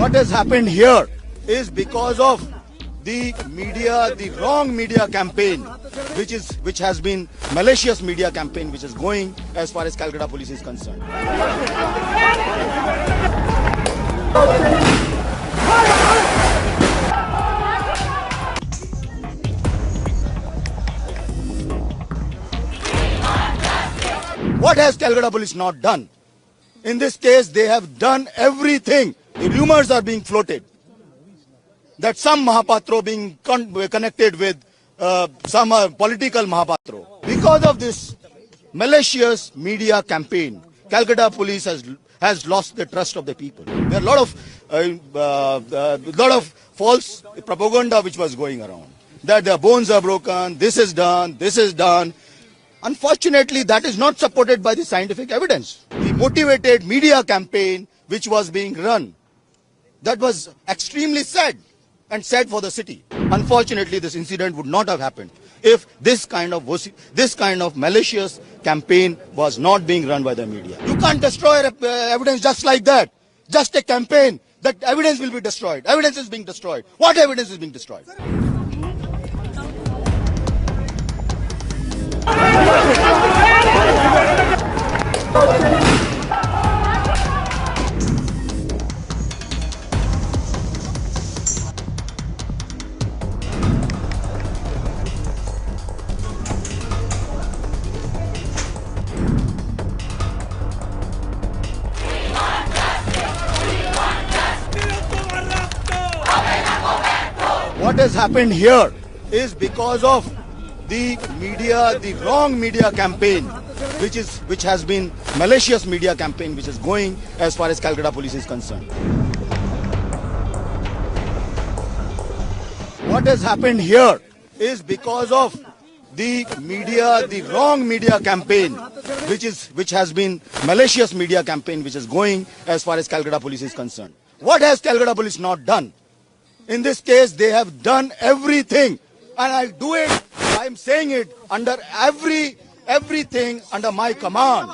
What has happened here is because of the media, the wrong media campaign, which has been malicious media campaign, which is going as far as Calcutta Police is concerned. What has Calcutta Police not done? In this case, they have done everything. The rumors are being floated that some Mahapatro being connected with some political Mahapatro. Because of this malicious media campaign, Calcutta Police has lost the trust of the people. There are a lot of false propaganda which was going around, that their bones are broken, this is done, this is done. Unfortunately, that is not supported by the scientific evidence. The motivated media campaign which was being run, that was extremely sad and sad for the city. Unfortunately, this incident would not have happened if this kind of malicious campaign was not being run by the media. You can't destroy evidence just like that. Just a campaign, that evidence will be destroyed. Evidence is being destroyed. What evidence is being destroyed? What has happened here is because of the media, the wrong media campaign, which has been malicious media campaign, which is going as far as Calcutta Police is concerned. What has happened here is because of the media, the wrong media campaign, which has been malicious media campaign, which is going as far as Calcutta Police is concerned. What has Calcutta Police not done? In this case, they have done everything, and I'll do it. I'm saying it under everything under my command.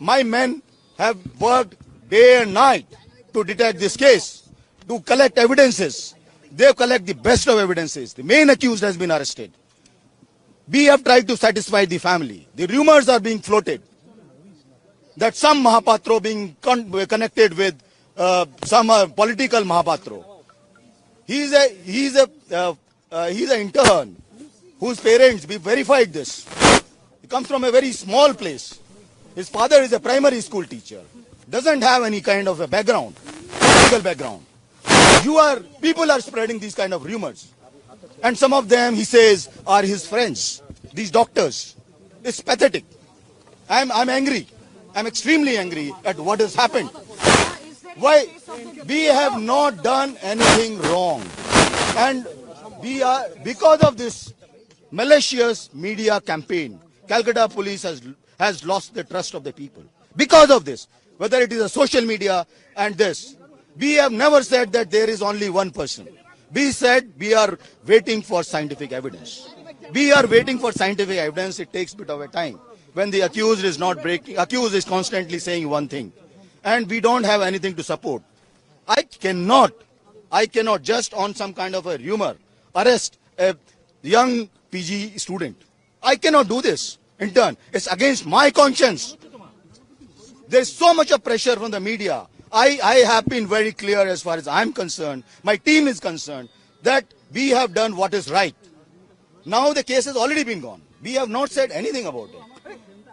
My men have worked day and night to detect this case, to collect evidences. They collect the best of evidences. The main accused has been arrested. We have tried to satisfy the family. The rumors are being floated that some Mahapatro being connected with some political Mahapatro. He's an intern whose parents, we verified this. He comes from a very small place. His father is a primary school teacher. Doesn't have any kind of a background, legal background. People are spreading these kind of rumors. And some of them, he says, are his friends, these doctors. It's pathetic. I'm angry. I'm extremely angry at what has happened. Why? We have not done anything wrong. And because of this malicious media campaign, Calcutta Police has lost the trust of the people. Because of this, whether it is a social media and this, we have never said that there is only one person. We said we are waiting for scientific evidence. We are waiting for scientific evidence. It takes a bit of a time. When the accused is not breaking, accused is constantly saying one thing, and we don't have anything to support. I cannot just on some kind of a rumor arrest a young PG student. I cannot do this, intern. It's against my conscience. There's so much of pressure from the media. I have been very clear as far as I'm concerned, my team is concerned, that we have done what is right. Now the case has already been gone. We have not said anything about it.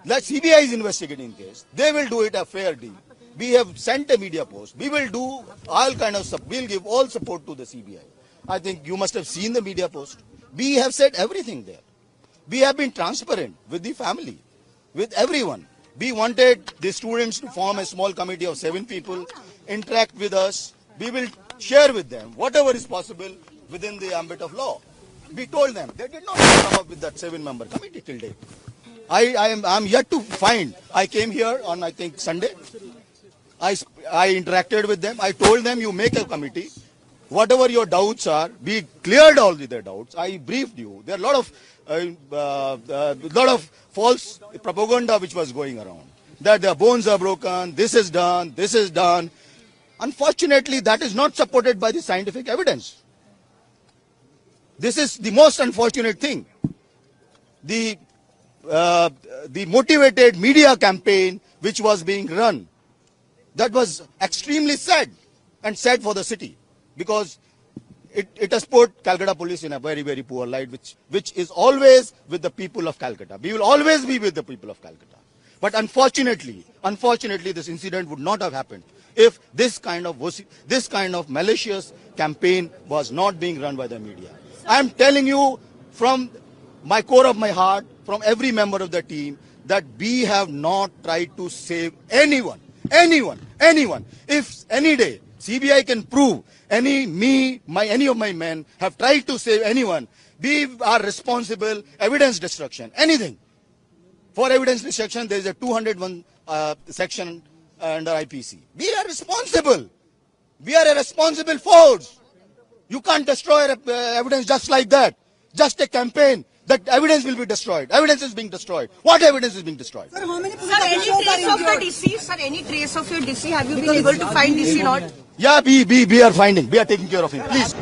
Let CBI is investigating the case. They will do it a fair deal. We have sent a media post. We will do all kind of stuff. We'll give all support to the CBI. I think you must have seen the media post. We have said everything there. We have been transparent with the family, with everyone. We wanted the students to form a small committee of 7 people, interact with us. We will share with them whatever is possible within the ambit of law. We told them. They did not come up with that 7-member committee till date. I'm yet to find. I came here on, I think, Sunday. I interacted with them. I told them, you make a committee. Whatever your doubts are, we cleared all their doubts. I briefed you. There are a lot of false propaganda which was going around, that their bones are broken, this is done, this is done. Unfortunately, that is not supported by the scientific evidence. This is the most unfortunate thing. The motivated media campaign which was being run, that was extremely sad and sad for the city, because it has put Calcutta police in a very, very poor light, which is always with the people of Calcutta. We will always be with the people of Calcutta. But unfortunately, this incident would not have happened if this kind of malicious campaign was not being run by the media. I am telling you from my core of my heart, from every member of the team, that we have not tried to save anyone. If any day CBI can prove any of my men have tried to save anyone, we are responsible. Evidence destruction, anything. For evidence destruction, there is a 201 section under IPC. We are responsible. We are a responsible force. You can't destroy evidence just like that. Just a campaign. That evidence will be destroyed. Evidence is being destroyed. What evidence is being destroyed? Sir, how many any trace of the DC? Sir, any trace of your DC? Have you been able to find DC not? Yeah, we are finding. We are taking care of him. Please.